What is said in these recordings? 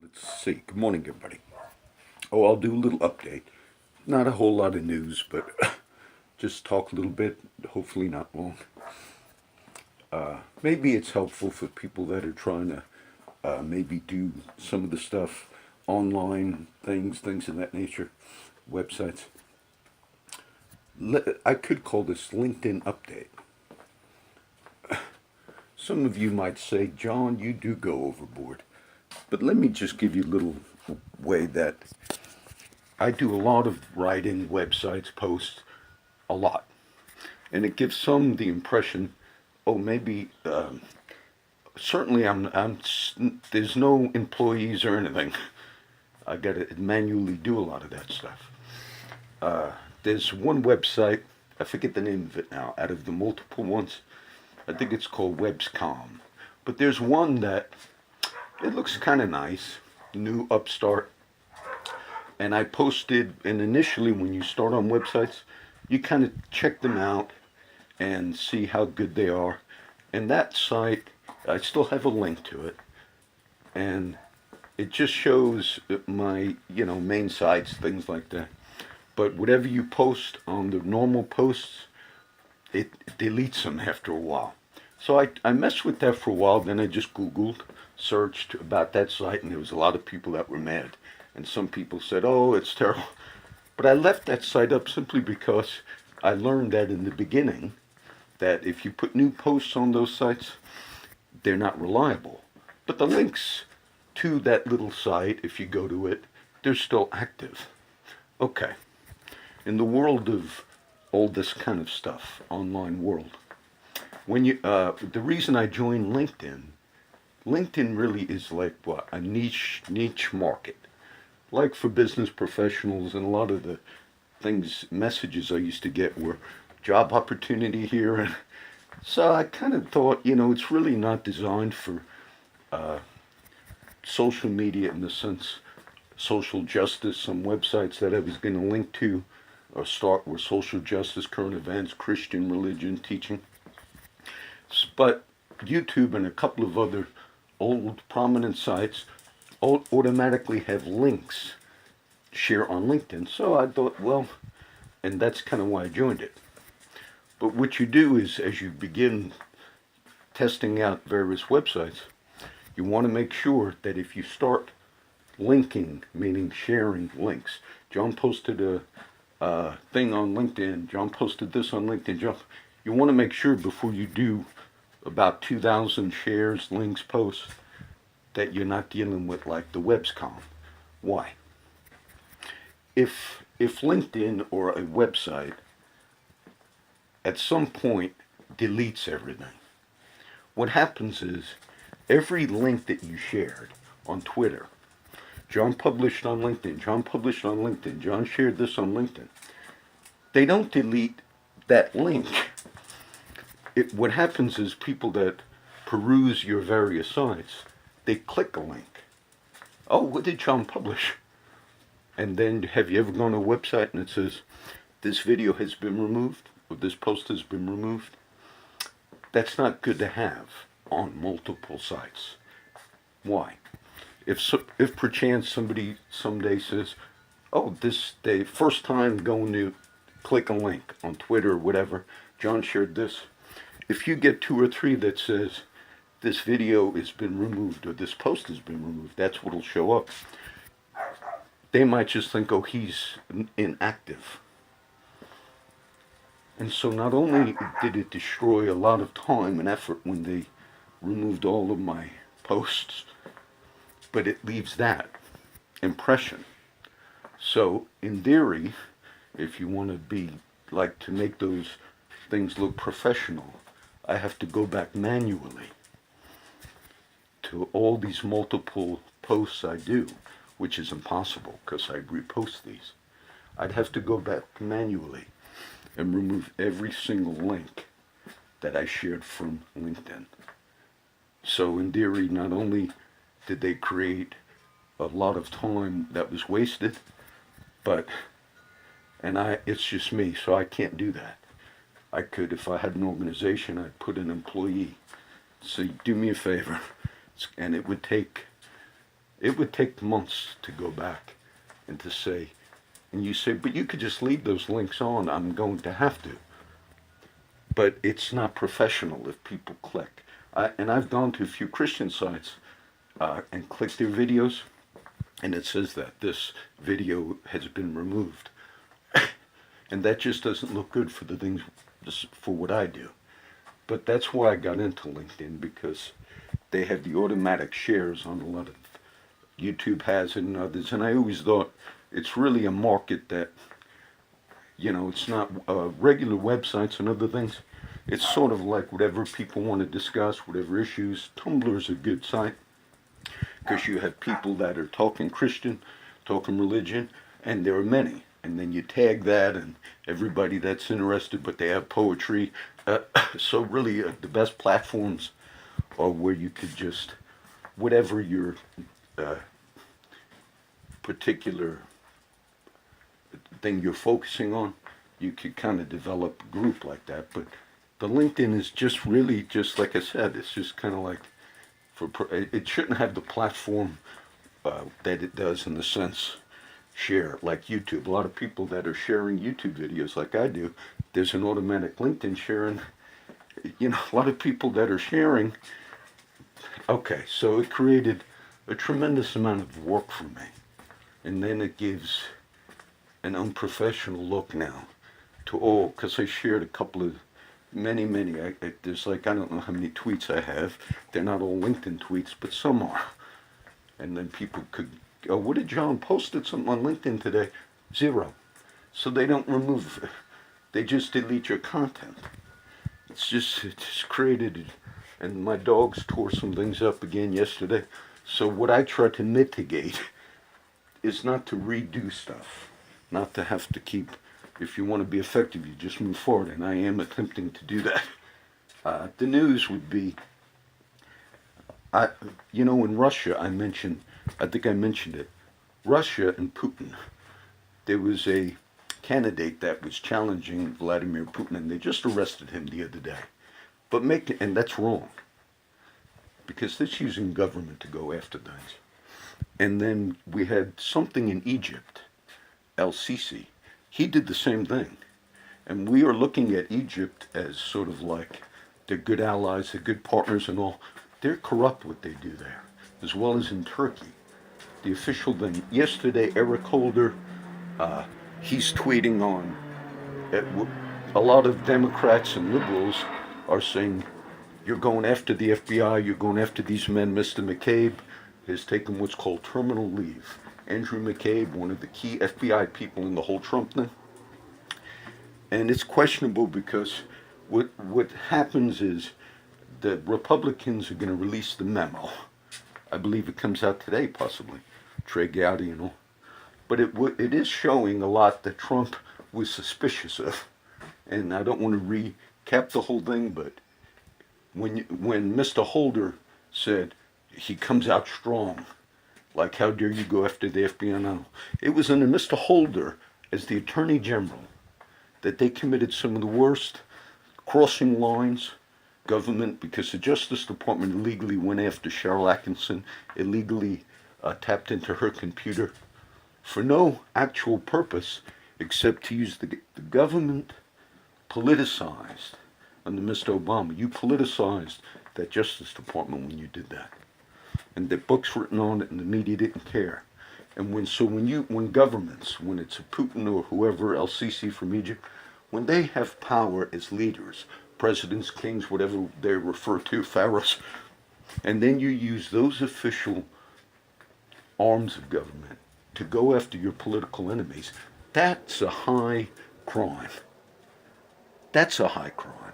Let's see. Good morning, everybody. Oh, I'll do a little update. Not a whole lot of news, but just talk a little bit. Hopefully, not long. Maybe it's helpful for people that are trying to maybe do some of the stuff online, things of that nature, websites. I could call this LinkedIn update. Some of you might say, John, you do go overboard. But let me just give you a little way that I do a lot of writing, websites, posts, a lot. And it gives some the impression, oh, maybe, certainly there's no employees or anything. I got to manually do a lot of that stuff. There's one website, I forget the name of it now, out of the multiple ones. I think it's called Webscom. But there's one that, it looks kind of nice, new upstart. And I posted, and initially when you start on websites, you kind of check them out and see how good they are. And that site, I still have a link to it. And it just shows my, main sites, things like that. But whatever you post on the normal posts, it deletes them after a while. So I messed with that for a while, then I just Googled, searched about that site, and there was a lot of people that were mad. And some people said, oh, it's terrible. But I left that site up simply because I learned that in the beginning, that if you put new posts on those sites, they're not reliable. But the links to that little site, if you go to it, they're still active. Okay. In the world of all this kind of stuff, online world, when the reason I joined LinkedIn really is like what, a niche market. Like for business professionals, and a lot of the messages I used to get were job opportunity here. And so I kind of thought, it's really not designed for social media in the sense, social justice. Some websites that I was going to link to or start were social justice, current events, Christian religion, teaching. But YouTube and a couple of other old prominent sites automatically have links share on LinkedIn. So I thought, well, and that's kind of why I joined it. But what you do is, as you begin testing out various websites, you want to make sure that if you start linking, meaning sharing links, John posted a thing on LinkedIn, John posted this on LinkedIn, you want to make sure before you do about 2,000 shares, links, posts, that you're not dealing with like the Webscom. Why? If LinkedIn or a website at some point deletes everything, what happens is every link that you shared on Twitter, John published on LinkedIn, John published on LinkedIn, John shared this on LinkedIn, they don't delete that link. What happens is people that peruse your various sites, they click a link. Oh, what did John publish? And then have you ever gone to a website and it says, this video has been removed, or this post has been removed? That's not good to have on multiple sites. Why? If perchance somebody someday says, oh, this day, first time going to click a link on Twitter or whatever, John shared this. If you get 2 or 3 that says, this video has been removed or this post has been removed, that's what'll show up. They might just think, oh, he's inactive. And so not only did it destroy a lot of time and effort when they removed all of my posts, but it leaves that impression. So in theory, if you want to be like to make those things look professional, I have to go back manually to all these multiple posts I do, which is impossible because I repost these. I'd have to go back manually and remove every single link that I shared from LinkedIn. So in theory, not only did they create a lot of time that was wasted, but, it's just me, so I can't do that. I could, if I had an organization, I'd put an employee, say, do me a favor, and it would take It would take months to go back and to say, and you say, but you could just leave those links on. I'm going to have to. But it's not professional if people click. And I've gone to a few Christian sites and clicked their videos, and it says that this video has been removed. And that just doesn't look good for the things, for what I do. But that's why I got into LinkedIn, because they have the automatic shares on a lot of, YouTube has it and others. And I always thought it's really a market that, it's not regular websites and other things. It's sort of like whatever people want to discuss, whatever issues. Tumblr's a good site because you have people that are talking Christian, talking religion, and there are many. And then you tag that and everybody that's interested, but they have poetry. So really the best platforms are where you could just, whatever your particular thing you're focusing on, you could kind of develop a group like that. But the LinkedIn is just really, just like I said, it's just kind of like, it shouldn't have the platform that it does in the sense share, like YouTube. A lot of people that are sharing YouTube videos like I do, there's an automatic LinkedIn sharing. A lot of people that are sharing, okay, so it created a tremendous amount of work for me. And then it gives an unprofessional look now to all, because I shared a couple of, many, there's like, I don't know how many tweets I have. They're not all LinkedIn tweets, but some are. And then people could, oh, what did John posted something on LinkedIn today? 0. So they don't remove, they just delete your content. It's just created, and my dogs tore some things up again yesterday. So what I try to mitigate is not to redo stuff, not to have to keep, if you want to be effective, you just move forward, and I am attempting to do that. The news would be, in Russia, I think I mentioned it, Russia and Putin, there was a candidate that was challenging Vladimir Putin, and they just arrested him the other day. And that's wrong, because that's using government to go after things. And then we had something in Egypt, El-Sisi. He did the same thing. And we are looking at Egypt as sort of like they're good allies, they're good partners and all. They're corrupt what they do there, as well as in Turkey. The official thing, yesterday, Eric Holder, he's tweeting on, a lot of Democrats and liberals are saying, you're going after the FBI, you're going after these men. Mr. McCabe has taken what's called terminal leave. Andrew McCabe, one of the key FBI people in the whole Trump thing. And it's questionable because what happens is the Republicans are going to release the memo. I believe it comes out today, possibly. Trey Gowdy and all. But it is showing a lot that Trump was suspicious of. And I don't want to recap the whole thing, but when Mr. Holder said he comes out strong, like how dare you go after the FBI now, it was under Mr. Holder as the Attorney General that they committed some of the worst crossing lines government, because the Justice Department illegally went after Cheryl Atkinson, illegally tapped into her computer for no actual purpose except to use the government politicized under Mr. Obama. You politicized that Justice Department when you did that. And the books written on it and the media didn't care. And when governments, when it's a Putin or whoever, El-Sisi from Egypt, when they have power as leaders, presidents, kings, whatever they refer to, pharaohs, and then you use those official arms of government to go after your political enemies, that's a high crime. That's a high crime.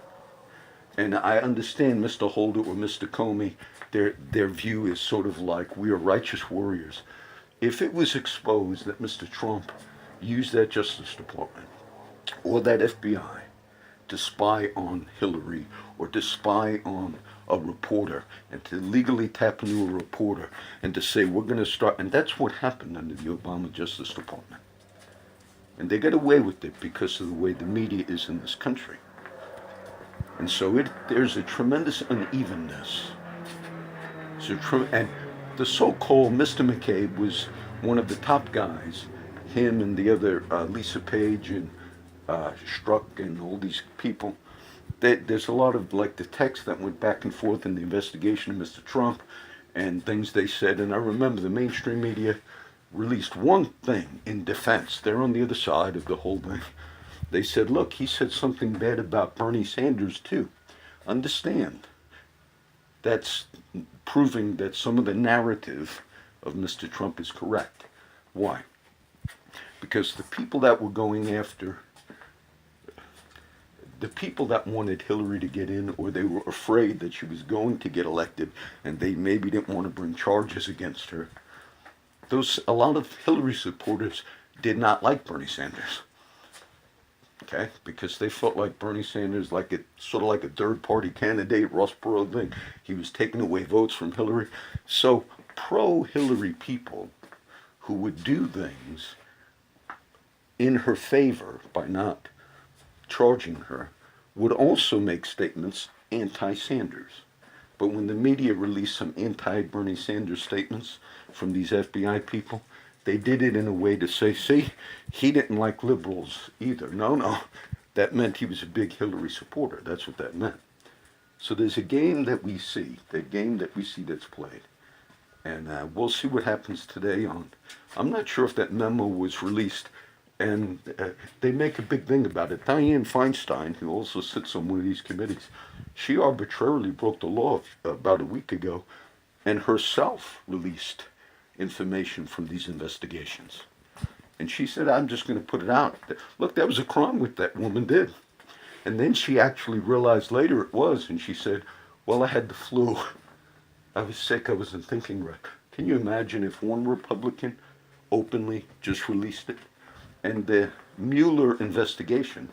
And I understand Mr. Holder or Mr. Comey, their view is sort of like, we are righteous warriors. If it was exposed that Mr. Trump used that Justice Department or that FBI to spy on Hillary or to spy on a reporter and to legally tap into a reporter and to say, we're going to start, and that's what happened under the Obama Justice Department. And they got away with it because of the way the media is in this country. And so there's a tremendous unevenness. And the so-called Mr. McCabe was one of the top guys. Him and the other Lisa Page and Strzok and all these people. There's a lot of like the text that went back and forth in the investigation of Mr. Trump and things they said. And I remember the mainstream media released one thing in defense. They're on the other side of the whole thing. They said, look, he said something bad about Bernie Sanders too. Understand, that's proving that some of the narrative of Mr. Trump is correct. Why? Because the people that were going after, the people that wanted Hillary to get in, or they were afraid that she was going to get elected and they maybe didn't want to bring charges against her, a lot of Hillary supporters did not like Bernie Sanders. Okay, because they felt like Bernie Sanders, like it sort of like a third party candidate, Ross Perot thing. He was taking away votes from Hillary. So pro-Hillary people who would do things in her favor by not charging her would also make statements anti-Sanders. But when the media released some anti-Bernie Sanders statements from these FBI people, they did it in a way to say, see, he didn't like liberals either. No, that meant he was a big Hillary supporter. That's what that meant. So there's a game that we see, that's played. And we'll see what happens today on. I'm not sure if that memo was released, and they make a big thing about it. Dianne Feinstein, who also sits on one of these committees, she arbitrarily broke the law about a week ago and herself released information from these investigations. And she said, I'm just going to put it out. Look, that was a crime what that woman did. And then she actually realized later it was, and she said, well, I had the flu. I was sick, I wasn't thinking right. Can you imagine if one Republican openly just released it? And the Mueller investigation,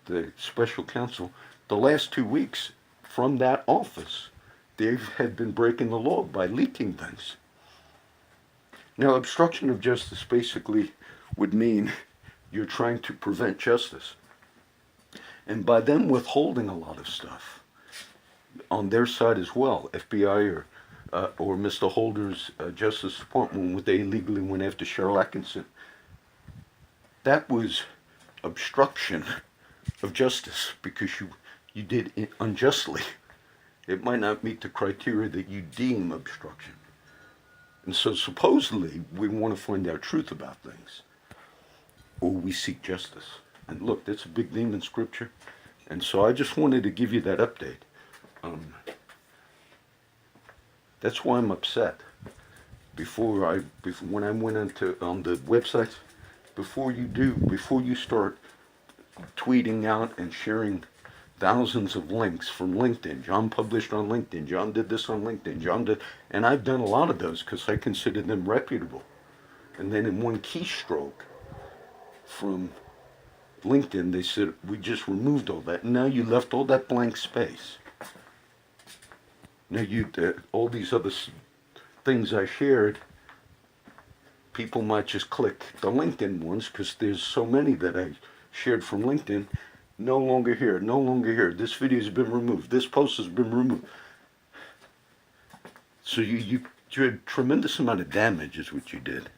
the special counsel, the last 2 weeks from that office, they had been breaking the law by leaking things. Now, obstruction of justice basically would mean you're trying to prevent justice. And by them withholding a lot of stuff on their side as well, FBI or Mr. Holder's Justice Department, when they illegally went after Cheryl Atkinson, that was obstruction of justice because you did it unjustly. It might not meet the criteria that you deem obstruction. And so supposedly we want to find out truth about things, or we seek justice. And look, that's a big theme in Scripture. And so I just wanted to give you that update. That's why I'm upset. When I went on the websites, before you start tweeting out and sharing thousands of links from LinkedIn. John published on LinkedIn. John did this on LinkedIn. John did, and I've done a lot of those because I consider them reputable. And then in one keystroke from LinkedIn, they said, we just removed all that. And now you left all that blank space. Now all these other things I shared, people might just click the LinkedIn ones because there's so many that I shared from LinkedIn. No longer here, no longer here. This video has been removed. This post has been removed. So you did a tremendous amount of damage is what you did.